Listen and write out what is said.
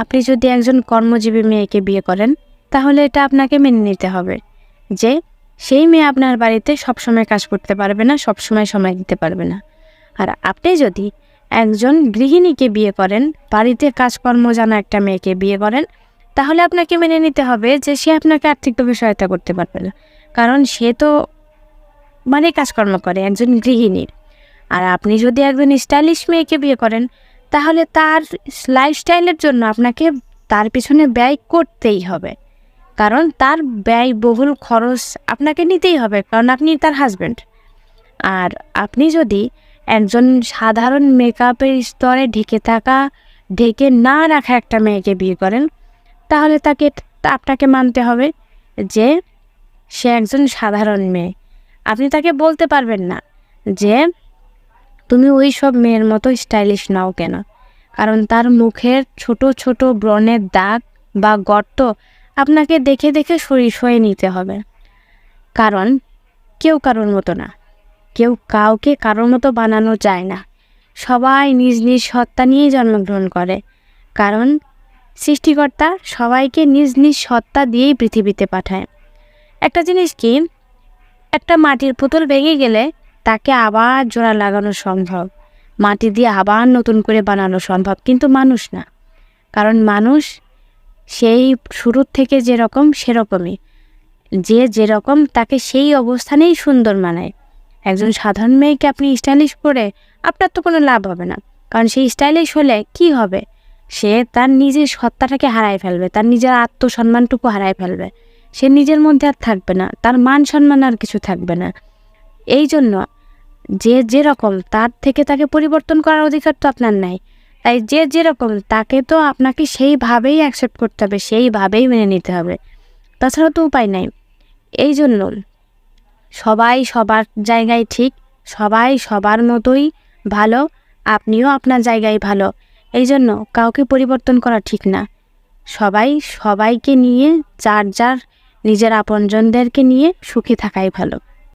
আপনি যদি একজন কর্মজীবী মেয়েকে বিয়ে করেন, তাহলে এটা আপনাকে মেনে নিতে হবে যে সেই মেয়ে আপনার বাড়িতে সবসময় কাজ করতে পারবে না, সবসময় সময় দিতে পারবে না। আর আপনি যদি একজন গৃহিণীকে বিয়ে করেন, বাড়িতে কাজকর্ম জানা একটা মেয়েকে বিয়ে করেন, তাহলে আপনাকে মেনে নিতে হবে যে সে আপনাকে আর্থিকভাবে সহায়তা করতে পারবে না, কারণ সে তো কাজকর্ম করে, একজন গৃহিণীর। আর আপনি যদি একজন স্টাইলিশ মেয়েকে বিয়ে করেন, তাহলে তার লাইফস্টাইলের জন্য আপনাকে তার পিছনে ব্যয় করতেই হবে, কারণ তার ব্যয়বহুল খরচ আপনাকে নিতেই হবে, কারণ আপনি তার হাজব্যান্ড। আর আপনি যদি একজন সাধারণ মেকআপের স্তরে ঢেকে না রাখা একটা মেয়েকে বিয়ে করেন, তাহলে আপনাকে মানতে হবে যে সে একজন সাধারণ মেয়ে। আপনি তাকে বলতে পারবেন না যে তুমি ওই সব মেয়ের মতো স্টাইলিশ নাও কেন, কারণ তার মুখের ছোট ছোট ব্রণের দাগ বা গর্ত আপনাকে দেখে দেখে সরিয়ে নিতে হবে। কারণ কেউ কারোর মতো না, কেউ কাউকে কারোর মতো বানানো যায় না। সবাই নিজ নিজ সত্তা নিয়েই জন্মগ্রহণ করে, কারণ সৃষ্টিকর্তা সবাইকে নিজ নিজ সত্তা দিয়েই পৃথিবীতে পাঠায়। একটা জিনিস কি, একটা মাটির পুতুল ভেঙে গেলে তাকে আবার জোড়া লাগানো সম্ভব, মাটি দিয়ে আবার নতুন করে বানানো সম্ভব, কিন্তু মানুষ না। কারণ মানুষ সেই শুরুর থেকে যেরকম সেরকমই, যেরকম তাকে সেই অবস্থানেই সুন্দর মানায়। একজন সাধারণ মেয়েকে আপনি স্টাইলিশ করে আপনার তো কোনো লাভ হবে না, কারণ সেই স্টাইলিশ হলে কি হবে, সে তার নিজের সত্তাটাকে হারায় ফেলবে, তার নিজের আত্মসম্মানটুকু হারায় ফেলবে, সে নিজের মধ্যে আর থাকবে না, তার মান সম্মান আর কিছু থাকবে না। এই জন্য যেরকম তার থেকে তাকে পরিবর্তন করার অধিকার তো আপনার নাই। তাই যেরকম তাকে তো আপনাকে সেইভাবেই অ্যাকসেপ্ট করতে হবে, সেইভাবেই মেনে নিতে হবে, তাছাড়া তো উপায় নাই। এই জন্য সবাই সবার জায়গায় ঠিক, সবাই সবার মতোই ভালো, আপনিও আপনার জায়গায় ভালো। এই জন্য কাউকে পরিবর্তন করা ঠিক না। সবাই সবাইকে নিয়ে, যার যার নিজের আপনজনদেরকে নিয়ে সুখী থাকাই ভালো।